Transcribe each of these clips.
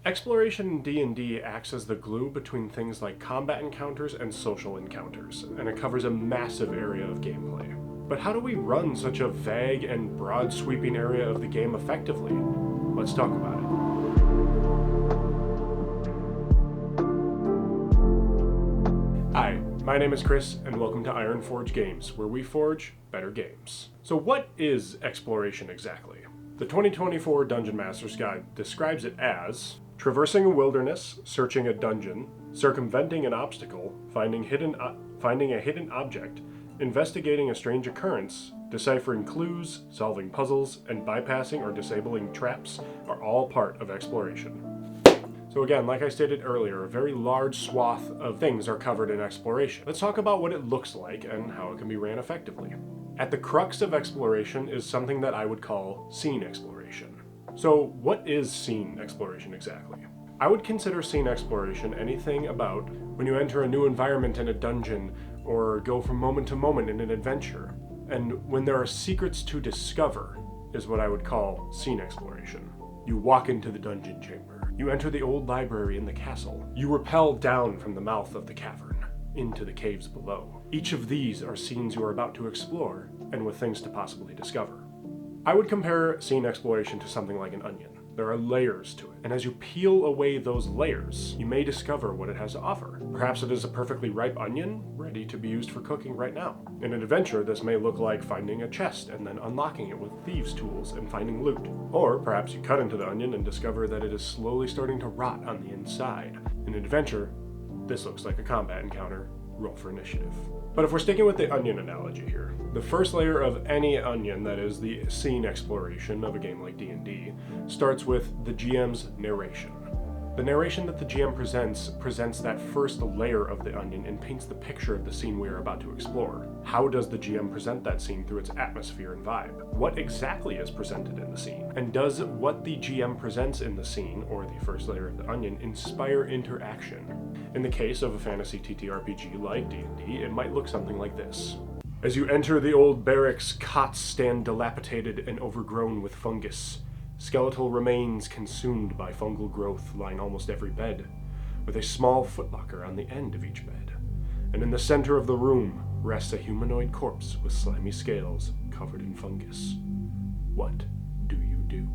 Exploration in D&D acts as the glue between things like combat encounters and social encounters, and it covers a massive area of gameplay. But how do we run such a vague and broad-sweeping area of the game effectively? Let's talk about it. Hi, my name is Chris, and welcome to Ironforge Games, where we forge better games. So what is exploration exactly? The 2024 Dungeon Master's Guide describes it as traversing a wilderness, searching a dungeon, circumventing an obstacle, finding a hidden object, investigating a strange occurrence, deciphering clues, solving puzzles, and bypassing or disabling traps are all part of exploration. So again, like I stated earlier, a very large swath of things are covered in exploration. Let's talk about what it looks like and how it can be ran effectively. At the crux of exploration is something that I would call scene exploration. So what is scene exploration exactly? I would consider scene exploration anything about when you enter a new environment in a dungeon or go from moment to moment in an adventure. And when there are secrets to discover is what I would call scene exploration. You walk into the dungeon chamber. You enter the old library in the castle. You rappel down from the mouth of the cavern into the caves below. Each of these are scenes you are about to explore and with things to possibly discover. I would compare scene exploration to something like an onion. There are layers to it, and as you peel away those layers, you may discover what it has to offer. Perhaps it is a perfectly ripe onion, ready to be used for cooking right now. In an adventure, this may look like finding a chest and then unlocking it with thieves' tools and finding loot. Or perhaps you cut into the onion and discover that it is slowly starting to rot on the inside. In an adventure, this looks like a combat encounter. Roll for initiative. But if we're sticking with the onion analogy here, the first layer of any onion, that is the scene exploration of a game like D&D, starts with the GM's narration. The narration that the GM presents that first layer of the onion and paints the picture of the scene we are about to explore. How does the GM present that scene through its atmosphere and vibe? What exactly is presented in the scene? And does what the GM presents in the scene, or the first layer of the onion, inspire interaction? In the case of a fantasy TTRPG like D&D, it might look something like this. As you enter the old barracks, cots stand dilapidated and overgrown with fungus. Skeletal remains consumed by fungal growth line almost every bed, with a small footlocker on the end of each bed. And in the center of the room rests a humanoid corpse with slimy scales covered in fungus. What do you do?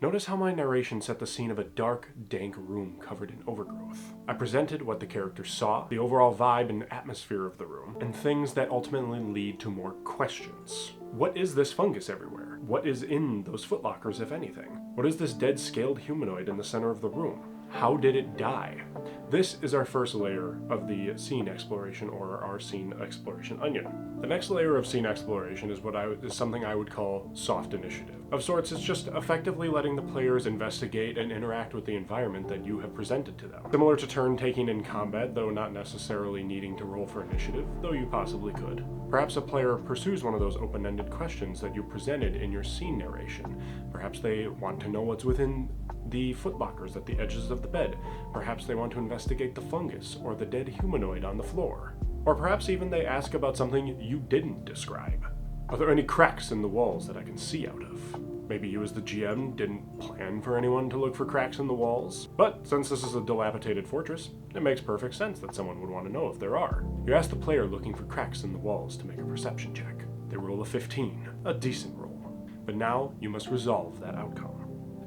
Notice how my narration set the scene of a dark, dank room covered in overgrowth. I presented what the characters saw, the overall vibe and atmosphere of the room, and things that ultimately lead to more questions. What is this fungus everywhere? What is in those footlockers, if anything? What is this dead, scaled humanoid in the center of the room? How did it die? This is our first layer of the scene exploration, or our scene exploration onion. The next layer of scene exploration is something I would call soft initiative. Of sorts, it's just effectively letting the players investigate and interact with the environment that you have presented to them. Similar to turn taking in combat, though not necessarily needing to roll for initiative, though you possibly could. Perhaps a player pursues one of those open-ended questions that you presented in your scene narration. Perhaps they want to know what's within the footlockers at the edges of the bed. Perhaps they want to investigate the fungus or the dead humanoid on the floor. Or perhaps even they ask about something you didn't describe. Are there any cracks in the walls that I can see out of? Maybe you as the GM didn't plan for anyone to look for cracks in the walls, but since this is a dilapidated fortress, it makes perfect sense that someone would want to know if there are. You ask the player looking for cracks in the walls to make a perception check. They roll a 15, a decent roll. But now you must resolve that outcome.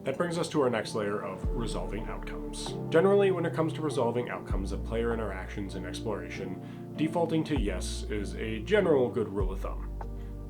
That brings us to our next layer of resolving outcomes. Generally, when it comes to resolving outcomes of player interactions and exploration, defaulting to yes is a general good rule of thumb.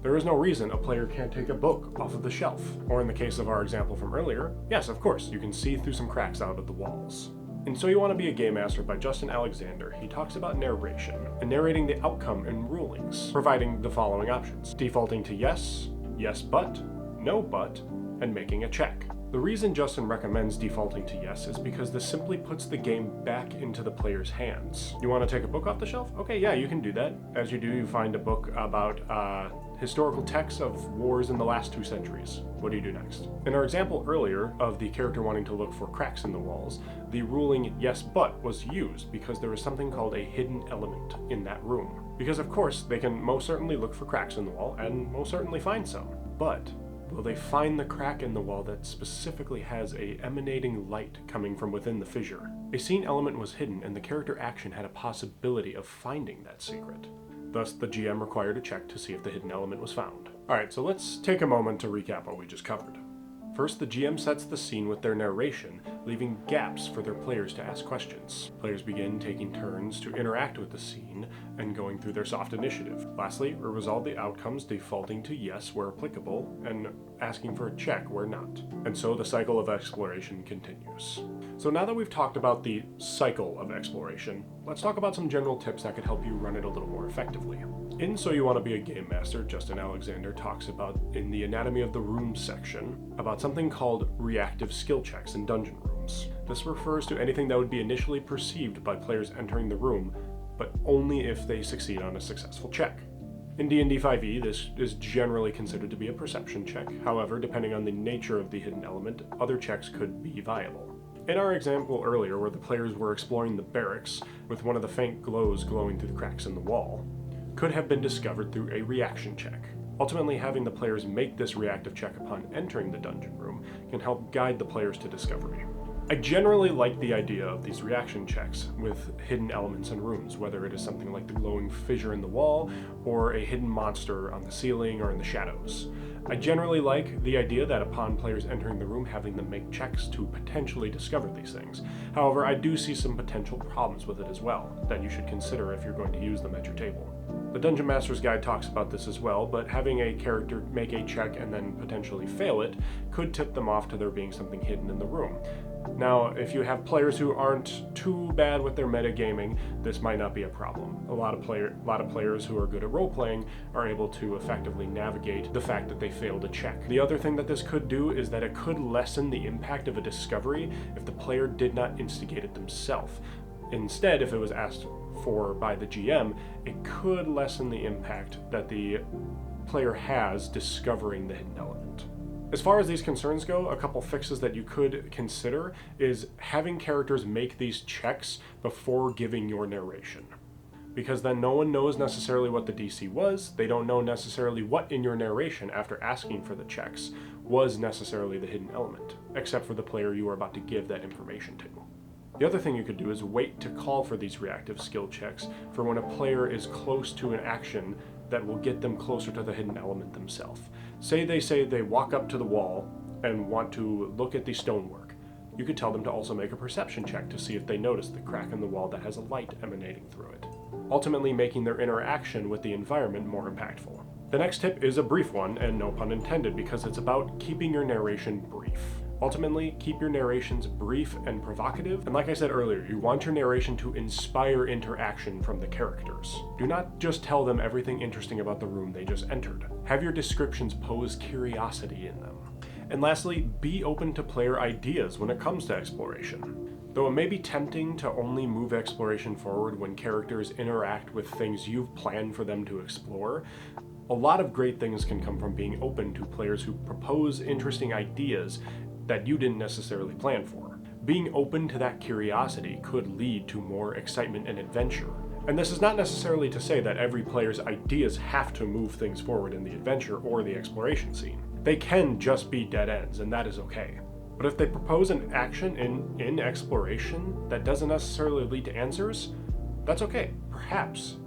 There is no reason a player can't take a book off of the shelf. Or in the case of our example from earlier, yes, of course, you can see through some cracks out of the walls. In So You Want to Be a Game Master by Justin Alexander, he talks about narration and narrating the outcome and rulings, providing the following options: defaulting to yes, yes but, no but, and making a check. The reason Justin recommends defaulting to yes is because this simply puts the game back into the player's hands. You want to take a book off the shelf? Okay, yeah, you can do that. As you do, you find a book about historical texts of wars in the last 2 centuries. What do you do next? In our example earlier of the character wanting to look for cracks in the walls, the ruling yes but was used because there is something called a hidden element in that room. Because of course, they can most certainly look for cracks in the wall and most certainly find some. But Will they find the crack in the wall that specifically has a emanating light coming from within the fissure? A scene element was hidden and the character action had a possibility of finding that secret. Thus, the GM required a check to see if the hidden element was found. Alright, so let's take a moment to recap what we just covered. First, the GM sets the scene with their narration, leaving gaps for their players to ask questions. Players begin taking turns to interact with the scene and going through their soft initiative. Lastly, we resolve the outcomes defaulting to yes where applicable and asking for a check where not. And so the cycle of exploration continues. So now that we've talked about the cycle of exploration, let's talk about some general tips that could help you run it a little more effectively. In So You Want to Be a Game Master, Justin Alexander talks about, in the Anatomy of the Room section, about something called reactive skill checks in dungeon rooms. This refers to anything that would be initially perceived by players entering the room, but only if they succeed on a successful check. In D&D 5e, this is generally considered to be a perception check. However, depending on the nature of the hidden element, other checks could be viable. In our example earlier, where the players were exploring the barracks with one of the faint glows glowing through the cracks in the wall, could have been discovered through a reaction check. Ultimately, having the players make this reactive check upon entering the dungeon room can help guide the players to discovery. I generally like the idea of these reaction checks with hidden elements in rooms, whether it is something like the glowing fissure in the wall or a hidden monster on the ceiling or in the shadows. I generally like the idea that upon players entering the room, having them make checks to potentially discover these things. However, I do see some potential problems with it as well that you should consider if you're going to use them at your table. The Dungeon Master's Guide talks about this as well, but having a character make a check and then potentially fail it could tip them off to there being something hidden in the room. Now, if you have players who aren't too bad with their metagaming, this might not be a problem. A lot of players who are good at role-playing are able to effectively navigate the fact that they failed a check. The other thing that this could do is that it could lessen the impact of a discovery if the player did not instigate it themselves. Instead, if it was asked for by the GM, it could lessen the impact that the player has discovering the hidden element. As far as these concerns go, a couple fixes that you could consider is having characters make these checks before giving your narration. Because then no one knows necessarily what the DC was, they don't know necessarily what in your narration, after asking for the checks, was necessarily the hidden element, except for the player you are about to give that information to. The other thing you could do is wait to call for these reactive skill checks for when a player is close to an action that will get them closer to the hidden element themselves. Say they walk up to the wall and want to look at the stonework. You could tell them to also make a perception check to see if they notice the crack in the wall that has a light emanating through it, ultimately making their interaction with the environment more impactful. The next tip is a brief one, and no pun intended, because it's about keeping your narration brief. Ultimately, keep your narrations brief and provocative, and like I said earlier, you want your narration to inspire interaction from the characters. Do not just tell them everything interesting about the room they just entered. Have your descriptions pose curiosity in them. And lastly, be open to player ideas when it comes to exploration. Though it may be tempting to only move exploration forward when characters interact with things you've planned for them to explore, a lot of great things can come from being open to players who propose interesting ideas that you didn't necessarily plan for. Being open to that curiosity could lead to more excitement and adventure. And this is not necessarily to say that every player's ideas have to move things forward in the adventure or the exploration scene. They can just be dead ends, and that is okay. But if they propose an action in exploration that doesn't necessarily lead to answers, that's okay. Perhaps,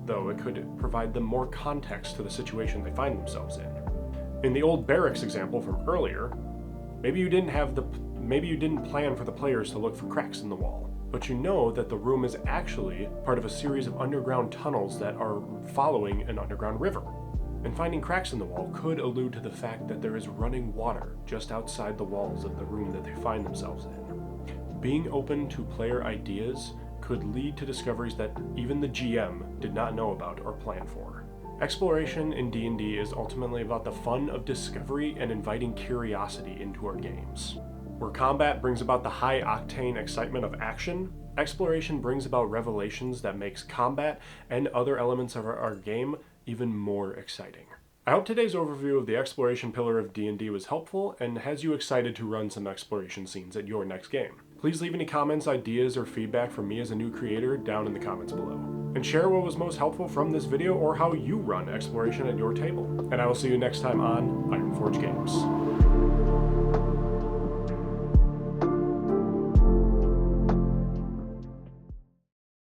though, it could provide them more context to the situation they find themselves in. In the old barracks example from earlier, maybe you didn't plan for the players to look for cracks in the wall, but you know that the room is actually part of a series of underground tunnels that are following an underground river. And finding cracks in the wall could allude to the fact that there is running water just outside the walls of the room that they find themselves in. Being open to player ideas could lead to discoveries that even the GM did not know about or plan for. Exploration in D&D is ultimately about the fun of discovery and inviting curiosity into our games. Where combat brings about the high-octane excitement of action, exploration brings about revelations that makes combat and other elements of our game even more exciting. I hope today's overview of the exploration pillar of D&D was helpful and has you excited to run some exploration scenes at your next game. Please leave any comments, ideas, or feedback from me as a new creator down in the comments below. and share what was most helpful from this video or how you run exploration at your table. And I will see you next time on Ironforge Games.